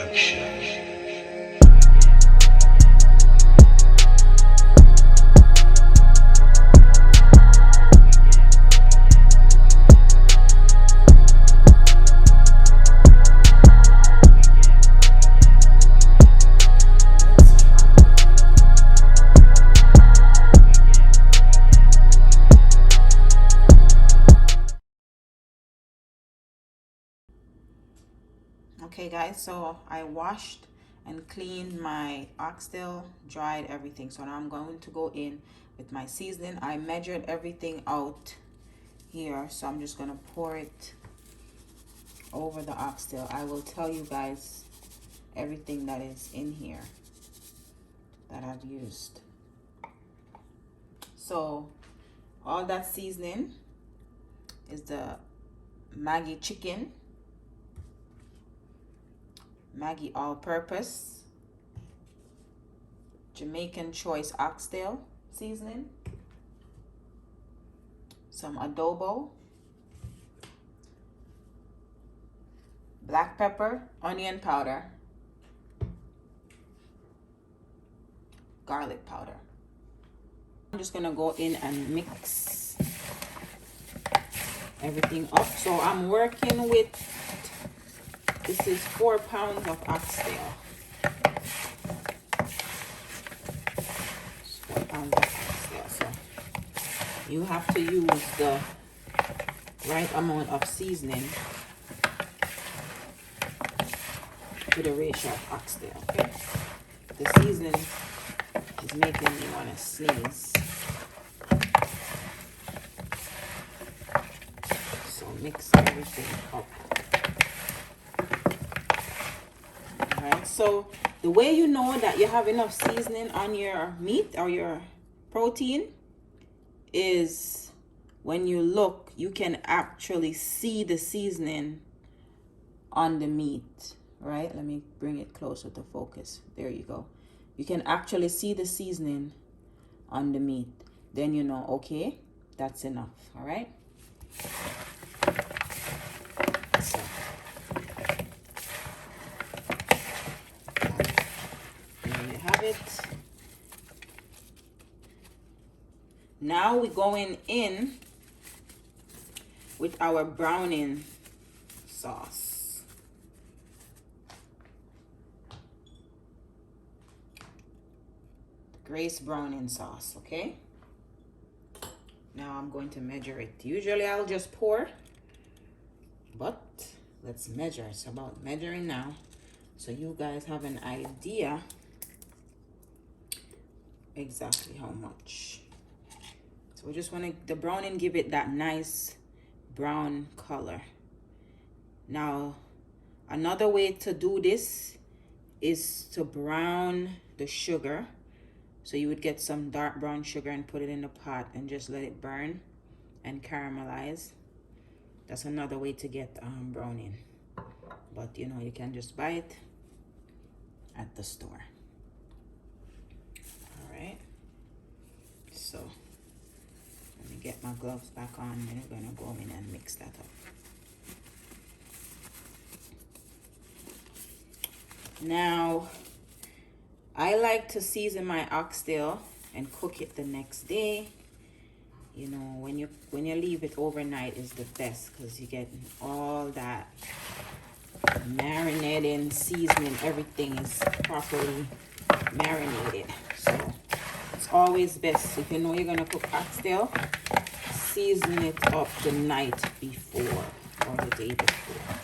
Production. Okay guys, so I washed and cleaned my oxtail, dried everything. So now I'm going to go in with my seasoning. I measured everything out here, so I'm just gonna pour it over the oxtail. I will tell you guys everything that is in here that I've used. So all that seasoning is the Maggi chicken, Maggi all-purpose, Jamaican choice oxtail seasoning, some adobo, black pepper, onion powder, garlic powder. I'm just gonna go in and mix everything up. So I'm working with, this is 4 pounds of oxtail. 4 pounds of oxtail. So you have to use the right amount of seasoning to the ratio of oxtail. Okay? The seasoning is making me want to sneeze. So mix everything up. Alright, so the way you know that you have enough seasoning on your meat or your protein is when you look, you can actually see the seasoning on the meat, right? Let me bring it closer to focus. There you go. You can actually see the seasoning on the meat. Then you know, okay, that's enough, all right? So there you have it. Now we're going in with our browning sauce. Grace browning sauce, okay? Now I'm going to measure it. Usually I'll just pour, but let's measure. It's about measuring now, so you guys have an idea exactly how much. So we just want to, the browning, give it that nice brown color. Now another way to do this is to brown the sugar. So you would get some dark brown sugar and put it in the pot and just let it burn and caramelize. That's another way to get browning. But you know, you can just buy it at the store. All right. So let me get my gloves back on and we're gonna go in and mix that up. Now, I like to season my oxtail and cook it the next day. You know, when you leave it overnight is the best, because you get all that marinating, seasoning, everything is properly marinated. So it's always best, if you know you're gonna cook oxtail, season it up the night before or the day before.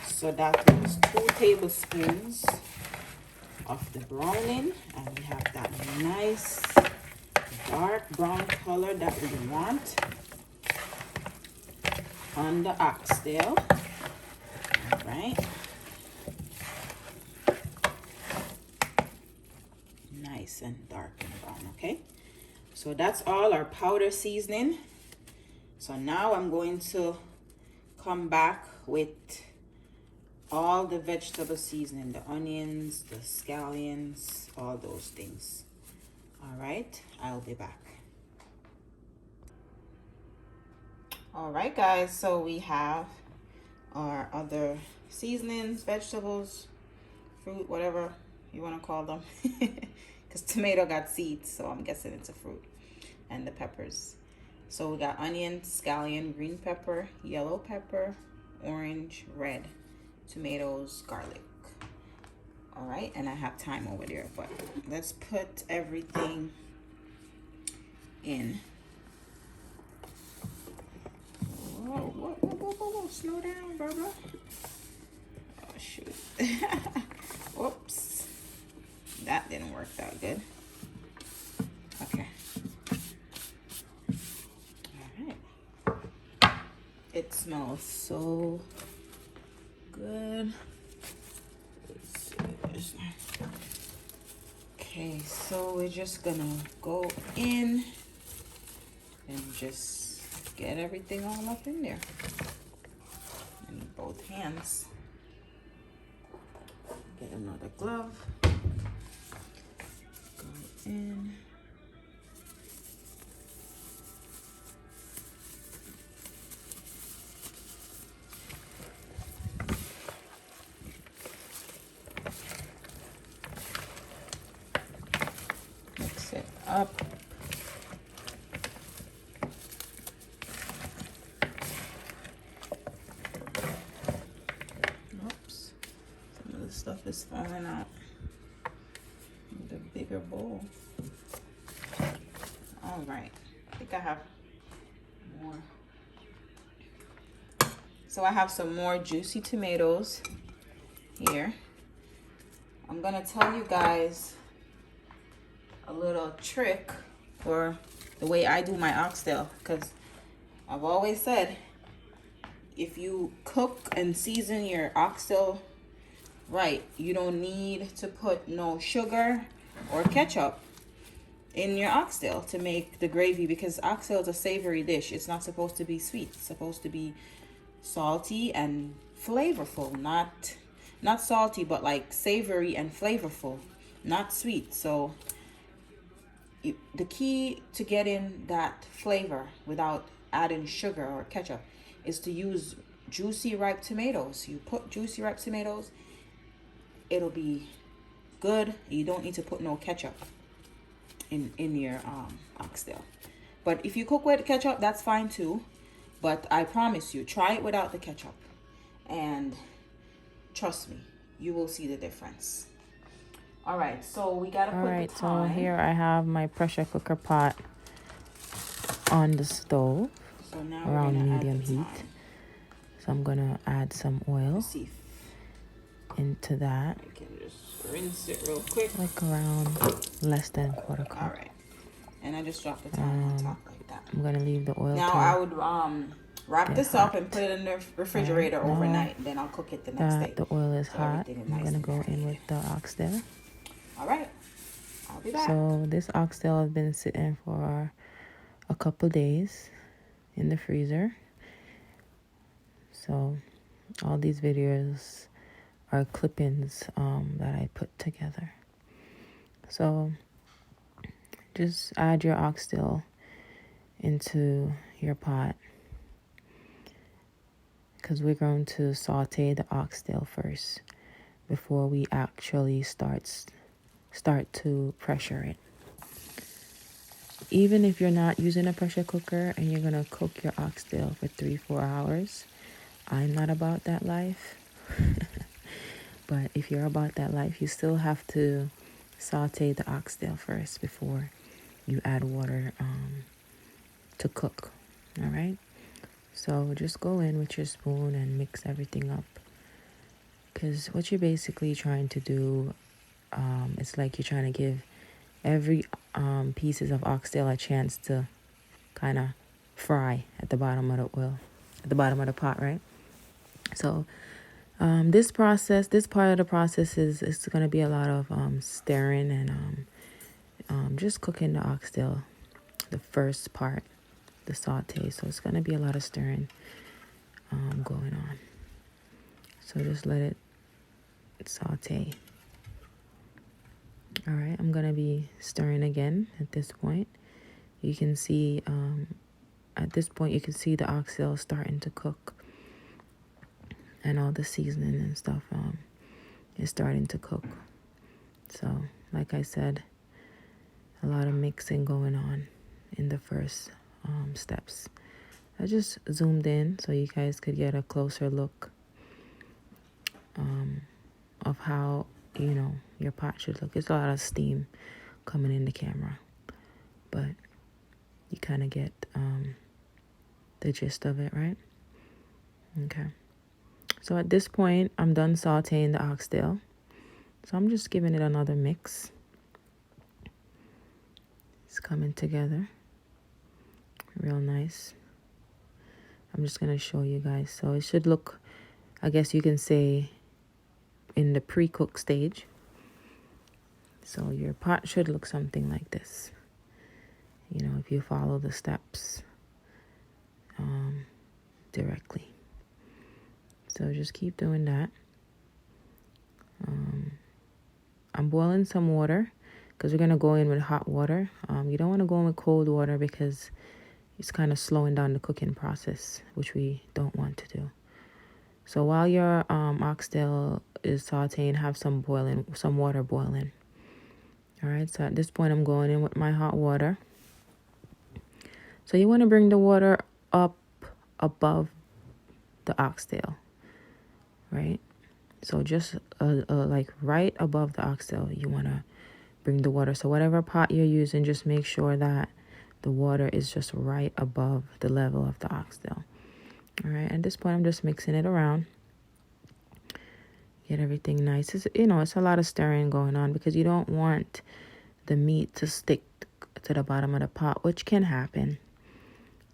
So that was 2 tablespoons of the browning, and we have that nice dark brown color that we want on the oxtail. All right. Nice and dark and brown, okay? So that's all our powder seasoning. So now I'm going to come back with all the vegetable seasoning, the onions, the scallions, all those things. All right, I'll be back. All right guys, so we have our other seasonings, vegetables, fruit, whatever you want to call them. Because tomato got seeds, so I'm guessing it's a fruit. And the peppers. So we got onion, scallion, green pepper, yellow pepper, orange, red, tomatoes, garlic. All right, and I have thyme over there, but let's put everything in. Whoa, slow down, brother. Oh, shoot. Whoops. That didn't work that good. Okay. All right. It smells so good. Okay, so we're just gonna go in and just get everything all up in there. In both hands. Get another glove. Go in. Mix it up. Oops. Some of the stuff is falling out. Need a bigger bowl. All right. I think I have more. So I have some more juicy tomatoes here. I'm gonna tell you guys a little trick or the way I do my oxtail, because I've always said if you cook and season your oxtail right, you don't need to put no sugar or ketchup in your oxtail to make the gravy, because oxtail is a savory dish. It's not supposed to be sweet. It's supposed to be salty and flavorful, not salty, but like savory and flavorful, not sweet. So the key to getting that flavor without adding sugar or ketchup is to use juicy ripe tomatoes. You put juicy ripe tomatoes, it'll be good. You don't need to put no ketchup in your oxtail. But if you cook with ketchup, that's fine too. But I promise you, try it without the ketchup, and trust me, you will see the difference. All right, so we gotta put the thyme. So here I have my pressure cooker pot on the stove, So now around we're medium heat. So I'm gonna add some oil into that. I can just rinse it real quick. Like around less than a quarter cup. All right, and I just drop the thyme on top like that. I'm gonna leave the oil. Now I would wrap this up and put it in the refrigerator overnight. Then I'll cook it the next day. The oil is hot. I'm gonna go in with the oxtail. All right, I'll be back. So this oxtail has been sitting for a couple days in the freezer. So all these videos are clippings that I put together. So just add your oxtail into your pot, because we're going to saute the oxtail first before we actually start to pressure it. Even if you're not using a pressure cooker and you're gonna cook your oxtail for 3-4 hours, I'm not about that life. But if you're about that life, you still have to saute the oxtail first before you add water to cook. All right, so just go in with your spoon and mix everything up, because what you're basically trying to do, it's like you're trying to give every pieces of oxtail a chance to kind of fry at the bottom of the oil, at the bottom of the pot, right? So this part of the process is going to be a lot of stirring and just cooking the oxtail, the first part, the saute. So it's going to be a lot of stirring going on. So just let it saute. All right, I'm going to be stirring again at this point. You can see, at this point, you can see the oxtail starting to cook. and all the seasoning and stuff is starting to cook. So, like I said, a lot of mixing going on in the first steps. I just zoomed in so you guys could get a closer look of how, your pot should look. It's a lot of steam coming in the camera, but you kind of get the gist of it, right? Okay. So at this point, I'm done sauteing the oxtail. So I'm just giving it another mix. It's coming together real nice. I'm just going to show you guys. So it should look, I guess you can say, in the pre-cook stage. So your pot should look something like this. If you follow the steps directly. So just keep doing that. I'm boiling some water because we're going to go in with hot water. You don't want to go in with cold water because it's kind of slowing down the cooking process, which we don't want to do. So while your oxtail is sauteing, have some water boiling. All right, so at this point, I'm going in with my hot water. So you want to bring the water up above the oxtail, right? So just like right above the oxtail, you want to bring the water. So whatever pot you're using, just make sure that the water is just right above the level of the oxtail. All right, at this point, I'm just mixing it around. Get everything nice. It's a lot of stirring going on because you don't want the meat to stick to the bottom of the pot, which can happen.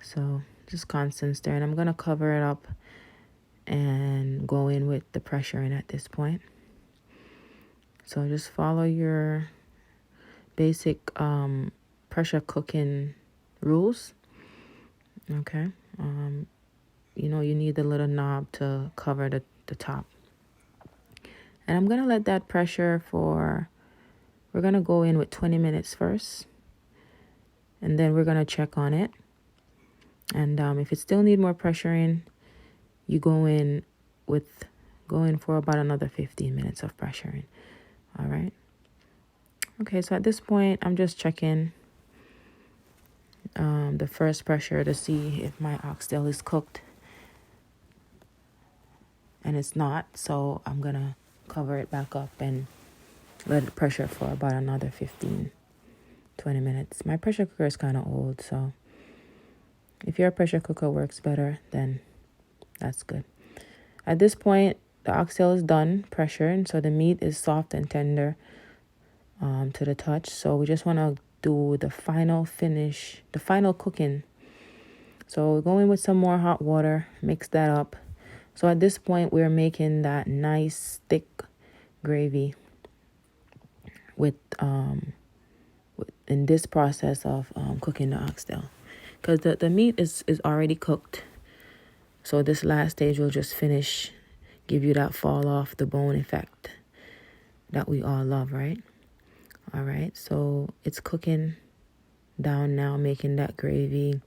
So just constant stirring. I'm going to cover it up and go in with the pressure in at this point. So just follow your basic pressure cooking rules. Okay. You need the little knob to cover the top. And I'm going to let that pressure we're going to go in with 20 minutes first. And then we're going to check on it. And if it still need more pressure in, you go in for about another 15 minutes of pressuring. All right. Okay, so at this point, I'm just checking the first pressure to see if my oxtail is cooked. And it's not, so I'm going to cover it back up and let it pressure for about another 15, 20 minutes. My pressure cooker is kind of old, so if your pressure cooker works better, then that's good. At this point, the oxtail is done pressuring, so the meat is soft and tender to the touch. So we just want to do the final finish, the final cooking. So we're going with some more hot water, mix that up. So at this point, we're making that nice thick gravy with in this process of cooking the oxtail, because the meat is already cooked. So this last stage will just give you that fall off the bone effect that we all love, right? All right, so it's cooking down now, making that gravy.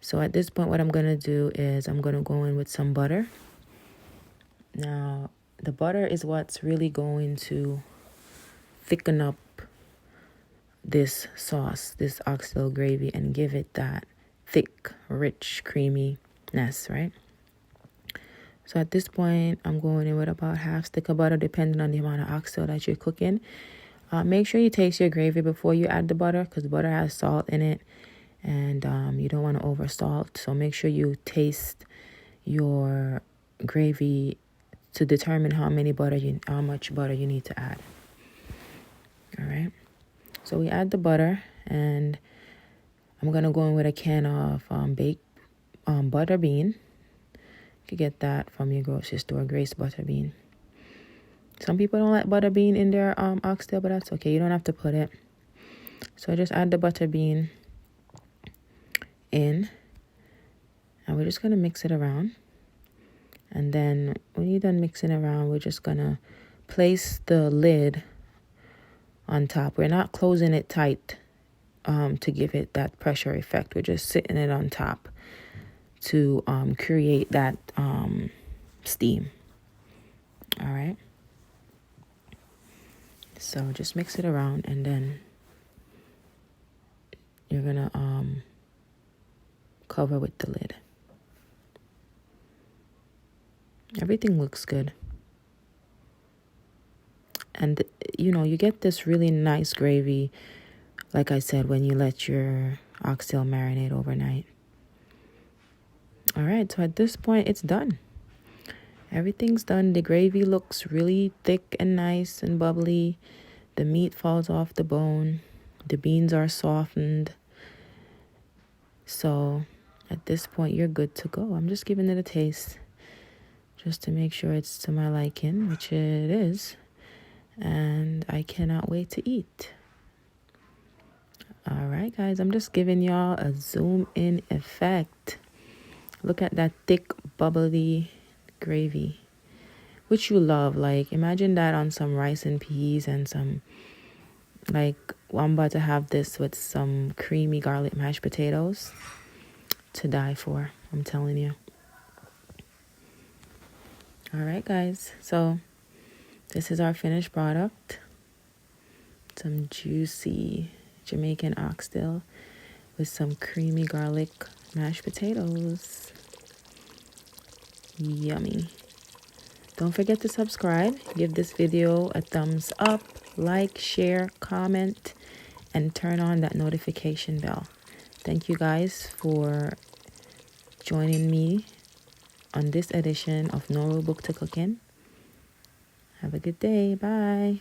So at this point, what I'm going to do is I'm going to go in with some butter. Now, the butter is what's really going to thicken up this sauce, this oxtail gravy, and give it that thick, rich, creaminess, right? So at this point, I'm going in with about half stick of butter, depending on the amount of oxtail that you're cooking. Make sure you taste your gravy before you add the butter, because butter has salt in it, and you don't want to over salt. So make sure you taste your gravy to determine how much butter you need to add. All right. So we add the butter, and I'm gonna go in with a can of baked butter bean. You can get that from your grocery store, Grace butter bean. Some people don't like butter bean in their oxtail, but that's okay. You don't have to put it. So just add the butter bean in, and we're just gonna mix it around. And then when you're done mixing around, we're just gonna place the lid on top. We're not closing it tight to give it that pressure effect. We're just sitting it on top to create that steam. All right. So just mix it around, and then you're gonna cover with the lid. Everything looks good. And you get this really nice gravy, like I said, when you let your oxtail marinate overnight. All right, so at this point it's done. Everything's done. The gravy looks really thick and nice and bubbly. The meat falls off the bone. The beans are softened. So at this point, you're good to go. I'm just giving it a taste just to make sure it's to my liking, which it is. And I cannot wait to eat. All right, guys, I'm just giving y'all a zoom in effect. Look at that thick, bubbly gravy, which you love. Like, imagine that on some rice and peas and some, like, I'm about to have this with some creamy garlic mashed potatoes. To die for, I'm telling you. All right, guys, so this is our finished product. Some juicy Jamaican oxtail with some creamy garlic mashed potatoes. Yummy. Don't forget to subscribe, give this video a thumbs up, like, share, comment, and turn on that notification bell. Thank you guys for joining me on this edition of No Rule Book to Cooking. Have a good day. Bye.